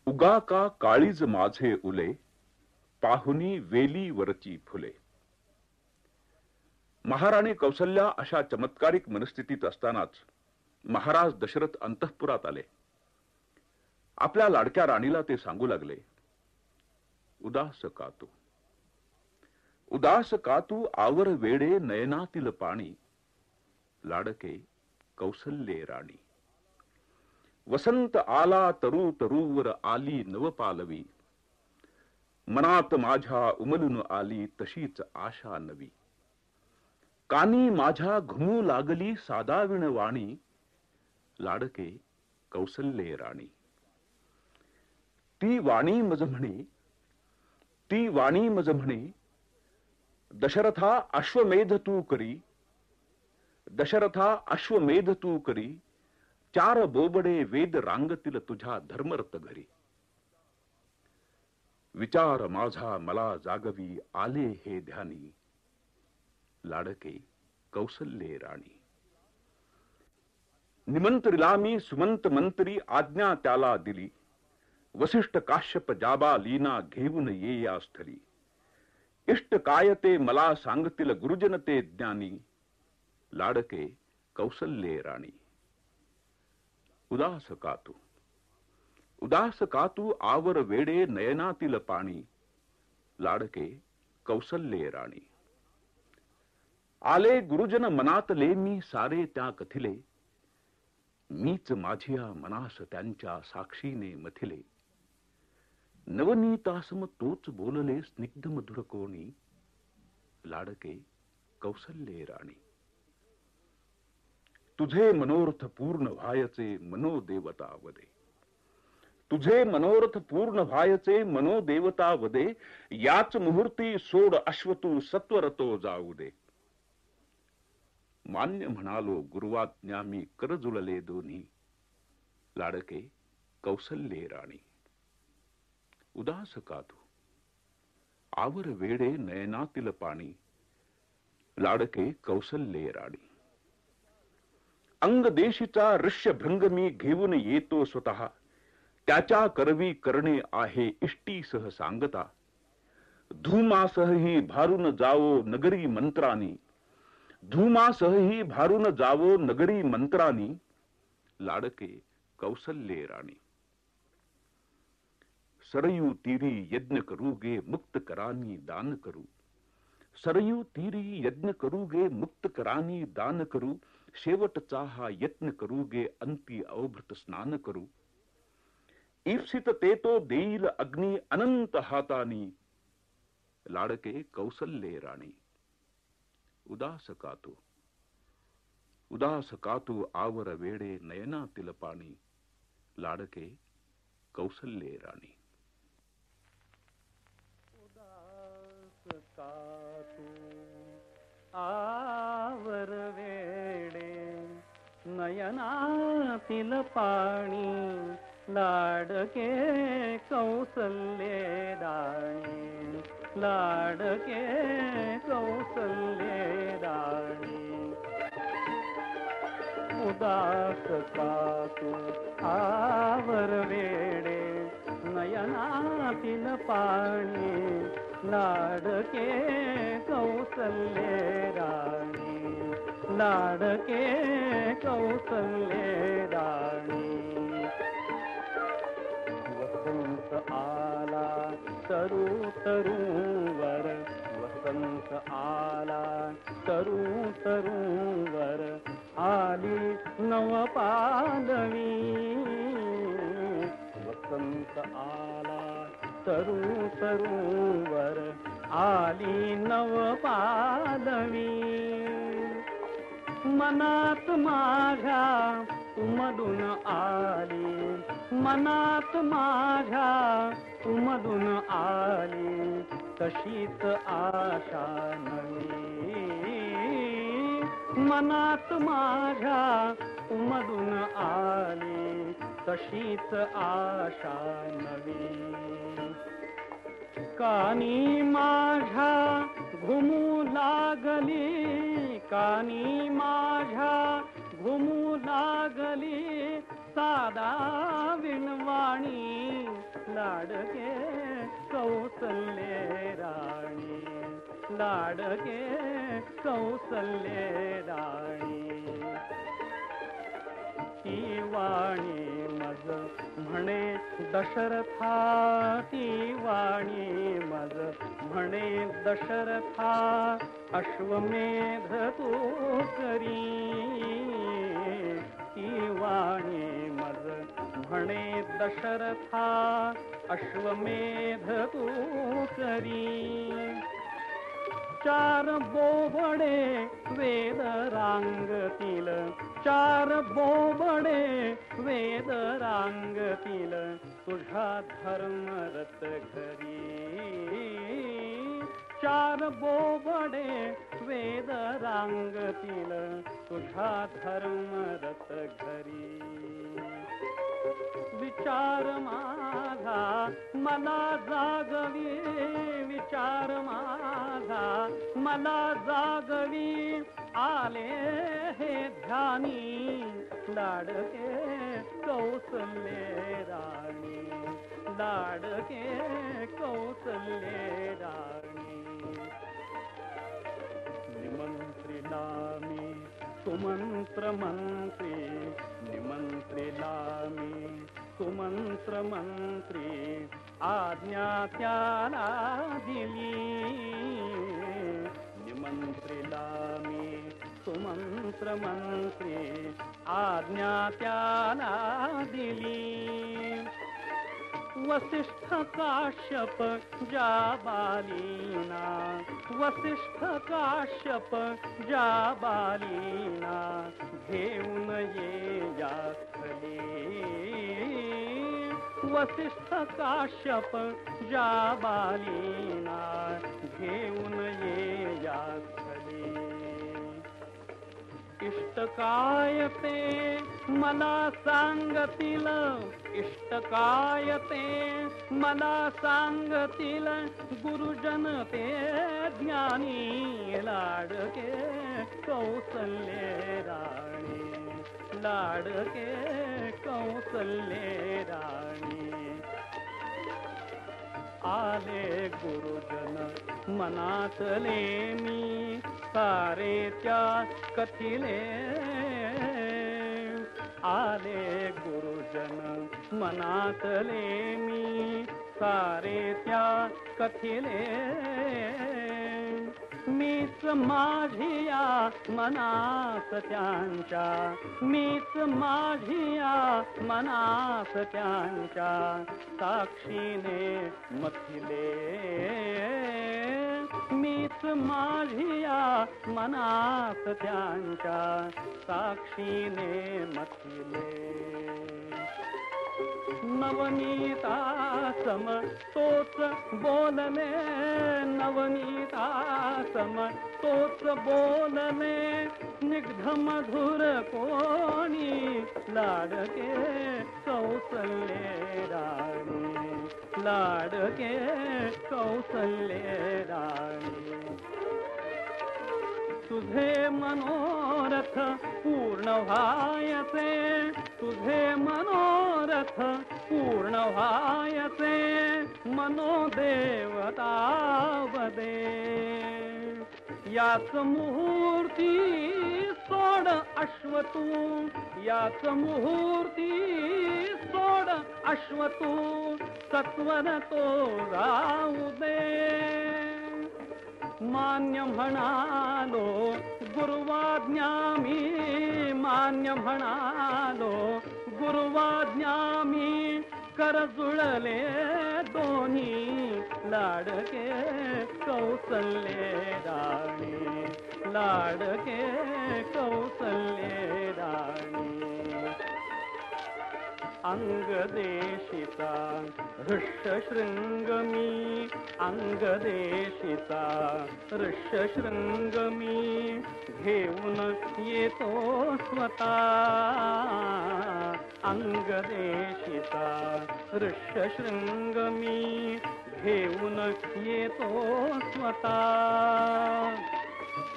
उगा का काळीज माझे उले, पाहुनी वेली वरची फुले. महाराणी कौसल्या अशा चमत्कारिक मनस्थितीत असतानाच महाराज दशरथ अंतःपुरात आले. आपल्या लाडक्या राणीला ते सांगू लागले, उदास का तू, उदास का तू, आवर वेडे नयनातील पाणी, लाडके कौसल्ये राणी. वसंत आला तरु तरुवर आली नवपालवी, मनात माझ्या उमलून आली तशीच आशा नवी. कानी माझ्या घुमू लागली सादाविण वाणी, लाडके कौसल्ये राणी. ती वाणी मज म्हणे, ती वाणी मज म्हणे, दशरथा अश्वमेध तू करी, दशरथा अश्वमेध तू करी, चार बोबडे वेद रांगतील तुझ्या धर्मरत घरी. विचार माझा मला जागवी आले हे ध्यानी, लाडके कौसल्ये राणी. निमंत्रिला मी सुमंत मंत्री आज्ञा त्याला दिली, वसिष्ठ काश्यप जाबा लीना घेऊन ये या स्थली. इष्ट काय ते मला सांगतील गुरुजन ते ज्ञानी, लाडके कौसल्ये राणी. उदास का तू, उदास का तू, आवर वेडे नयनातील पाणी, लाडके कौसल्ये राणी. आले गुरुजन मनातले मी सारे त्या कथिले, मीच माझिया मनास त्यांच्या साक्षीने मथिले. नवनीतासम तोच बोलले स्निग्ध मधुर कोणी, लाडके कौसल्ये राणी. तुझे मनोरथ पूर्ण व्हायचे मनोदेवता वदे, तुझे मनोरथ पूर्ण व्हायचे मनोदेवता वदे. याच मुहूर्ती सोड अश्वतू सत्वरतो जाऊ दे. मान्य म्हणालो गुरुवाज्ञा मी कर जुळले दोन्ही, लाडके कौसल्ये राणी. उदास का तू, आवर वेडे नयनातील पाणी, लाडके कौसल्ये राणी. अंगदेशीचा ऋष्यभृंग मी घेऊन येतो स्वतः, त्याच्या करवी करणे आहे इष्टीसह सांगता. धूमासही भारून जावो नगरी मंत्रानी, धूमासही भारून जावो नगरी मंत्रानी, लाडके कौसल्ये राणी. सरयू तीरी यज्ञ करूगे मुक्त करानी दान करू, सरयू तीरी यज्ञ करूगे मुक्त करानी दान करू. शेवटचा हा यत्न करूगे अंती अवभृत स्नान करू. ईप्सित ते तो देईल अग्नी अनंत हातानी, लाडके कौसल्ये राणी. उदास का तू, उदास का तू, आवर वेडे नयनातील पाणी, लाडके कौसल्ये राणी. उदास का तू, आवर वेडे नयनातील पाणी, लाडके कौसल्ये राणी, लाडके कौसल्ये राणी. उदास का तू, आवर वेडे नयनातील पाणी, लाडके कौसल्ये राणी, लाडके कौसल्ये राणी. वसंत आला तरु तरुवर, वसंत आला तरु तरुवर, आली नवपालवी. वसंत आला तरु तरुवर, आली नवपालवी. मनात माझ्या उमलून आली, मनात माझ्या उमलून आली तशीच आशा नवी. मनात माझ्या उमलून आली तशीच आशा नवी. कानी माझ्या घुमू लागली, कानी माझ्या घुमू लागली सादा विणवाणी, लाडके कौसल्ये राणी, लाडके कौसल्ये राणी. ती वाणी मज म्हणे दशरथा, ती वाणी मज म्हणे दशरथा, अश्वमेध तू करी. ती वाणी मज म्हणे दशरथा, अश्वमेध तू करी. चार बोबडे वेद रांगतील, चार बोबडे वेद रांगतील, तुझ्या धर्मरत घरी. चार बोबडे वेद रांगतील, तुझ्या धर्मरत घरी. विचार माझा मला जागवी, विचार माझा मला जागवी, आले हे ध्यानी. लाडके कौसल्ये राणी, लाडके कौसल्ये राणी. निमंत्रिला मी सुमंत्र मंत्री, निमंत्रिला मी सुमंत्र मंत्री, आज्ञा त्याला दिली. निमंत्रिला मी सुमंत्र मंत्री, आज्ञा त्याला दिली. वसिष्ठ काश्यप जाबालीना, वसिष्ठ काश्यप जाबालीना, घेऊन ये या स्थली. वसिष्ठ काश्यप जाबालीना, घेऊन ये या स्थली. इष्ट काय ते मला सांगतील, इष्ट काय ते मला सांगतील, गुरुजन ते ज्ञानी. लाडके कौसल्ये राणी, लाडके कौसल्ये राणी. आले गुरुजन मनातले मी, सारे त्या कथिले. आले गुरुजन मनातले मी, सारे त्या कथिले. मीच माझिया मनात त्यांच्या, मीच माझिया मनात त्यांच्या, साक्षीने मथिले. मीच माझिया मनात त्यांच्या, साक्षीने मथिले. नवनीता सम तोच बोलले, नवनीता सम तोच बोलले, निग्ध मधुर कोणी. लाडके कौसल्ये राणी, लाडके कौसल्ये राणी. तुझे मनोरथ पूर्ण व्हायचे, तुझे मनोरथ पूर्ण व्हायचे, मनोदेवता वदे. याच मुहूर्ती सोड अश्व तू, याच मुहूर्ती सोड अश्व तू, सत्वर तो राहू दे. मान्य म्हणालो गुरुवाज्ञा मी, मान्य म्हणालो गुरुवाज्ञा मी, कर जुळले दोन्ही. लाडके कौसल्ये राणी, लाडके कौसल्ये राणी. अंगदेशिता ऋष्यशृंग मी, अंगदेशिता ऋष्यशृंग मी, घेऊन येतो स्वतः. अंगदेशिता ऋष्यशृंग मी, घेऊन येतो स्वतः.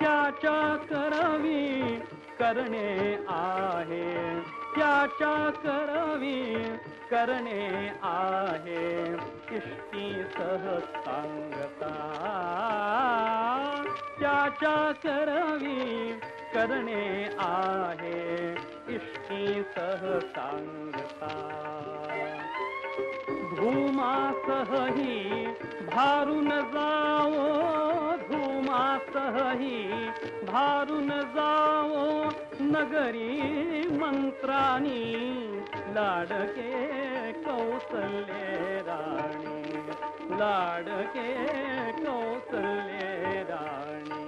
त्याच्या करवी करणे आहे, त्याच्या करवी करणे आहे, इष्टी सहसांगता त्याच्या करवी करणे आहे, इष्टी सहसांगता धूमासही भारून जावो, धूमासही भारून जावो, नगरी मंत्रानी लाडके कौसल्ये राणी, लाडके कौसल्ये राणी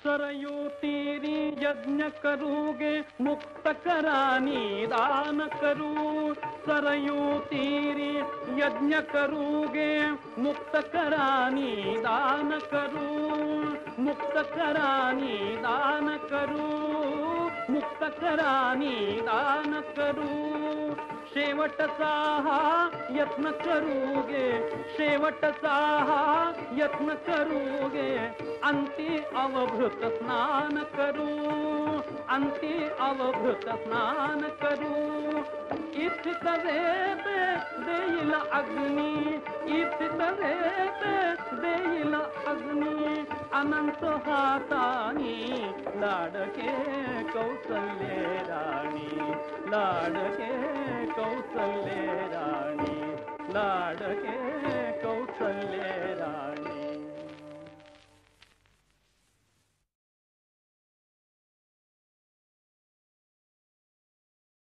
सरयू तीरी यज्ञ करूगे, मुक्त करानी दान करू, सरयू तीरी यज्ञ करूगे, मुक्त करानी दान करू, मुक्त करानी दान करू, मुक्त करानी दान करू, शेवटचा हा यत्न करूगे, शेवटचा हा यत्न करूगे, अंती अवभृत स्नान करू, अंती अवभृत स्नान करू, इथित रेत देईल अग्नी, इथित रेत देईल अग्नी, अनंत हातानी लाडके कौसल्ये राणी, लाडके कौसल्ये राणी, लाडके